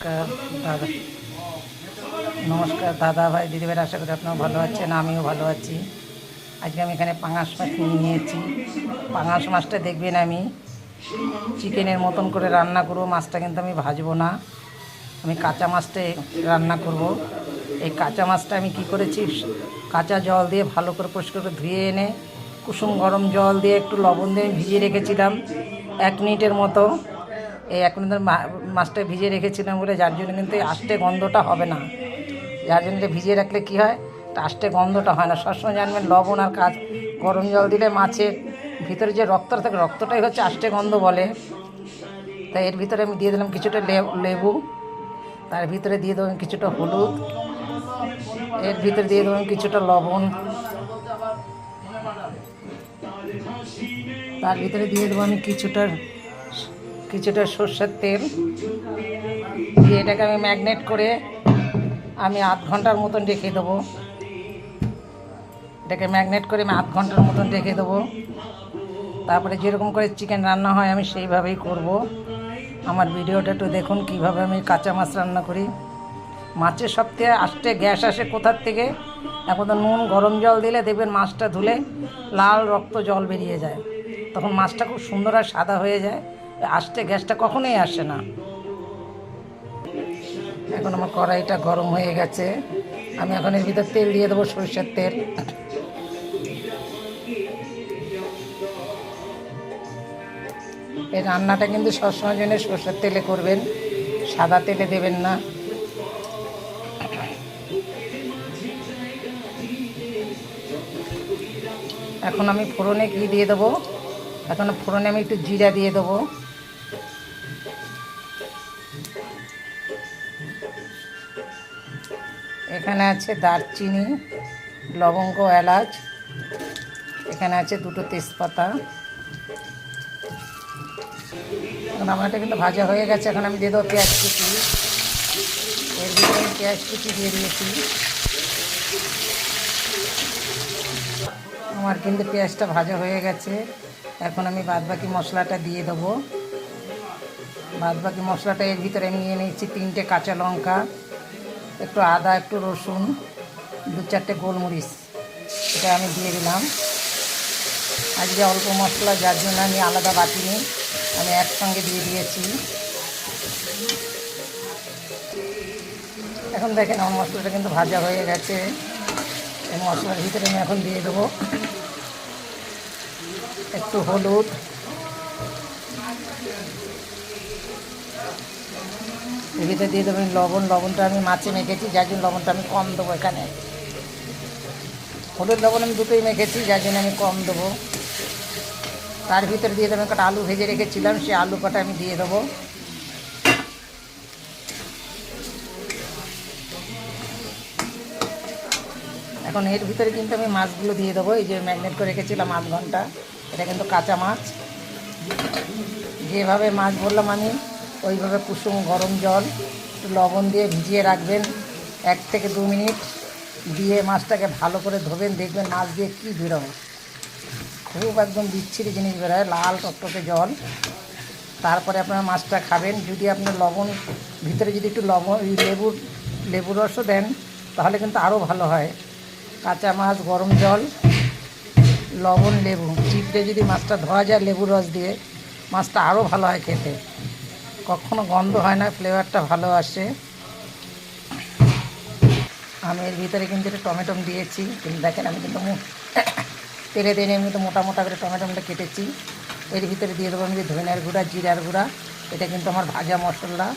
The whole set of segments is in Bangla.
দাদা নমস্কার দাদা ভাই দিদিভাই, আশা করি আপনারা ভালো আছেন, আমিও ভালো আছি। আজকে আমি এখানে পাঙাশ মাছ নিয়ে নিয়েছি। পাঙাশ মাছটা দেখবেন আমি চিকেনের মতন করে রান্না করব। মাছটা কিন্তু আমি ভাজবো না, আমি কাঁচা মাছটাই রান্না করব। এই কাঁচা মাছটা আমি কি করেছি, কাঁচা জল দিয়ে ভালো করে পরিষ্কার করে ধুয়ে এনে কুসুম গরম জল দিয়ে একটু লবণ দিয়ে ভিজিয়ে রেখেছিলাম 1 মিনিটের মতো। এই 1 মিনিটের মাছটা ভিজিয়ে রেখেছিলাম বলে যার জন্য কিন্তু এই আষ্টে গন্ধটা হবে না। যার জন্য ভিজিয়ে রাখলে কী হয়, আষ্টে গন্ধটা হয় না। সবসময় জানবেন লবণ আর গরম জল দিলে মাছের ভিতরে যে রক্তটা থাকে, রক্তটাই হচ্ছে আষ্টে গন্ধ বলে। তাই এর ভিতরে আমি দিয়ে দিলাম কিছুটা লেবু, তার ভিতরে দিয়ে দেবেন কিছুটা হলুদ, এর ভিতরে দিয়ে দেবেন কিছুটা লবণ, তার ভিতরে দিয়ে দেবো আমি কিছুটা সর্ষের তেল দিয়ে এটাকে আমি ম্যাগনেট করে আমি আধ ঘন্টার মতন রেখে দেবো। এটাকে ম্যাগনেট করে আমি আধ ঘন্টার মতন রেখে দেবো। তারপরে যেরকম করে চিকেন রান্না হয় আমি সেইভাবেই করব। আমার ভিডিওটা একটু দেখুন কীভাবে আমি কাঁচা মাছ রান্না করি। মাছের সবথেকে আষ্টে গ্যাস আসে কোথার থেকে, এখন তো নুন গরম জল দিলে দেখবেন মাছটা ধুলে লাল রক্ত জল বেরিয়ে যায়, তখন মাছটা খুব সুন্দর আর সাদা হয়ে যায়। আষ্টে গ্যাসটা কখনোই আসে না। এখন আমার কড়াইটা গরম হয়ে গেছে, আমি এখন এর ভিতর তেল দিয়ে দেবো, সরষের তেল। এই রান্নাটা কিন্তু সবসময় জন্য সরষের তেলে করবেন, সাদা তেলে দেবেন না। এখন আমি ফোড়নে কি দিয়ে দেবো, এখন ফোড়নে আমি একটু জিরা দিয়ে দেবো। এখানে আছে দারচিনি, লবঙ্গ, এলাচ, এখানে আছে 2টো তেজপাতা। এখন আমার এটা কিন্তু ভাজা হয়ে গেছে। এখন আমি দিয়ে দেবো পেঁয়াজ কুচি। এর ভিতরে আমি পেঁয়াজ কুচি দিয়ে দিয়েছি। আমার কিন্তু পেঁয়াজটা ভাজা হয়ে গেছে। এখন আমি বাদবাকি মশলাটা দিয়ে দেবো। বাদবাকি মশলাটা এর ভিতরে আমি নিয়ে নিয়েছি 3টে কাঁচা লঙ্কা, একটু আদা, একটু রসুন, 2-4টে গোলমরিচ, এটা আমি দিয়ে দিলাম। আজকে অল্প মশলা, যার জন্য আমি আলাদা বাটিনি, আমি একসঙ্গে দিয়ে দিয়েছি। এখন দেখেন আমার মশলাটা কিন্তু ভাজা হয়ে গেছে। এই মশলার ভিতরে আমি এখন দিয়ে দেবো একটু হলুদ, এর ভিতরে দিয়ে দেবেন লবণ। লবণটা আমি মাছে মেখেছি, যার জন্য লবণটা আমি কম দেবো। এখানে হলুদ লবণ আমি দুটোই মেখেছি, যার জন্য আমি কম দেবো। তার ভিতরে দিয়ে দেবেন কটা আলু ভেজে রেখেছিলাম, সেই আলু কটা আমি দিয়ে দেবো। এখন এর ভিতরে কিন্তু আমি মাছগুলো দিয়ে দেবো। এই যে ম্যাগনেট করে রেখেছিলাম আধ ঘন্টা, এটা কিন্তু কাঁচা মাছ। যেভাবে মাছ বললাম আমি, ওইভাবে কুসুম গরম জল একটু লবণ দিয়ে ভিজিয়ে রাখবেন 1 থেকে 2 মিনিট, দিয়ে মাছটাকে ভালো করে ধোবেন। দেখবেন মাছ দিয়ে কী বেরোয়, খুব একদম বিচ্ছিরি জিনিস বেরোয়, লাল টকটকে জল। তারপরে আপনারা মাছটা খাবেন। যদি আপনার লবণ ভিতরে যদি একটু লেবুর রসও দেন, তাহলে কিন্তু আরও ভালো হয়। কাঁচা মাছ, গরম জল, লবণ, লেবু চিপড়ে যদি মাছটা ধোয়া যায় লেবুর রস দিয়ে, মাছটা আরও ভালো হয় খেতে, কখনো গন্ধ হয় না, ফ্লেভারটা ভালো আসে। আমি এর ভিতরে কিন্তু একটু টমেটো দিয়েছি, কিন্তু দেখেন আমি কিন্তু তেলে দিয়ে আমি কিন্তু মোটা মোটা করে টমেটোটা কেটেছি। এর ভিতরে দিয়ে দেবো আমি ধনিয়ার গুঁড়া, জিরার গুঁড়া, এটা কিন্তু আমার ভাজা মশলা,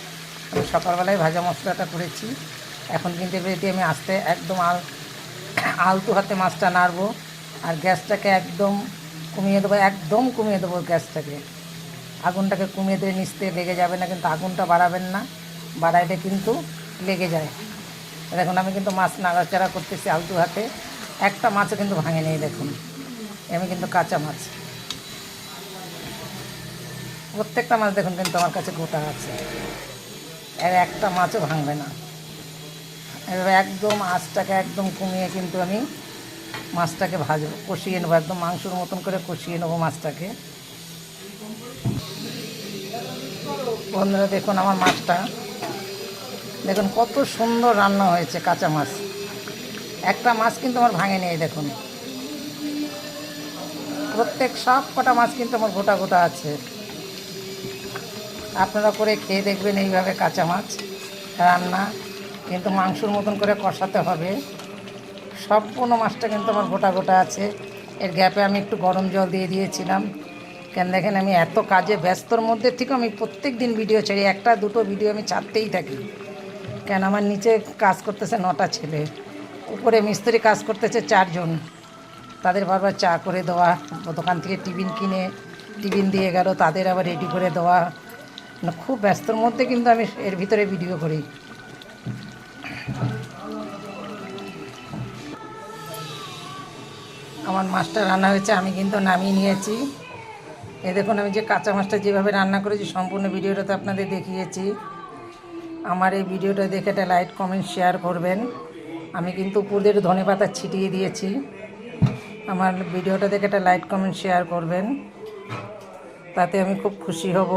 আমি সকালবেলায় ভাজা মশলাটা করেছি। এখন কিন্তু এর দিয়ে আমি আস্তে একদম আলতু হাতে মাছটা নাড়বো, আর গ্যাসটাকে একদম কমিয়ে দেবো, একদম কমিয়ে দেবো গ্যাসটাকে। আগুনটাকে কমিয়ে দিয়ে নিচতে লেগে যাবে না, কিন্তু আগুনটা বাড়াবেন না, বাড়াইলে কিন্তু লেগে যায়। দেখুন আমি কিন্তু মাছ নাড়াচাড়া করতেছি আলতু হাতে, একটা মাছও কিন্তু ভাঙে নেই। দেখুন আমি কিন্তু কাঁচা মাছ, প্রত্যেকটা মাছ দেখুন কিন্তু আমার কাছে গোটা আছে, এর একটা মাছও ভাঙবে না। এভাবে একদম আঁচটাকে একদম কমিয়ে কিন্তু আমি মাছটাকে ভাজবো, কষিয়ে নেবো, একদম মাংসর মতন করে কষিয়ে নেবো মাছটাকে। বন্ধুরা দেখুন আমার মাছটা দেখুন কত সুন্দর রান্না হয়েছে কাঁচা মাছ, একটা মাছ কিন্তু আমার ভাঙেনি। এই দেখুন প্রত্যেক সব কটা মাছ কিন্তু আমার গোটা গোটা আছে। আপনারা করে খেয়ে দেখবেন এইভাবে কাঁচা মাছ রান্না, কিন্তু মাংসর মতন করে কষাতে হবে। সম্পূর্ণ মাছটা কিন্তু আমার গোটা গোটা আছে। এর গ্যাপে আমি একটু গরম জল দিয়ে দিয়েছিলাম। কেন দেখেন আমি এত কাজে ব্যস্তর মধ্যে থেকে আমি প্রত্যেক দিন ভিডিও ছাড়ি, একটা দুটো ভিডিও আমি ছাড়তেই থাকি। কেন আমার নিচে কাজ করতেছে 9টা ছেলে, উপরে মিস্ত্রি কাজ করতেছে 4 জন, তাদের বারবার চা করে দেওয়া, দোকান থেকে টিফিন কিনে টিফিন দিয়ে গেল, তাদের আবার রেডি করে দেওয়া। খুব ব্যস্তর মধ্যে কিন্তু আমি এর ভিতরে ভিডিও করি। আমার মাছটা রান্না হয়েছে, আমি কিন্তু নামিয়ে নিয়েছি। এই দেখুন আমি যে কাঁচা মাছটা যেভাবে রান্না করেছি সম্পূর্ণ ভিডিওটাতে আপনাদের দেখিয়েছি। আমার এই ভিডিওটা দেখে একটা লাইক কমেন্ট শেয়ার করবেন। আমি কিন্তু উপর দিয়ে ধনেপাতা ছিটিয়ে দিয়েছি। আমার ভিডিওটা দেখে একটা লাইক কমেন্ট শেয়ার করবেন, তাতে আমি খুব খুশি হব।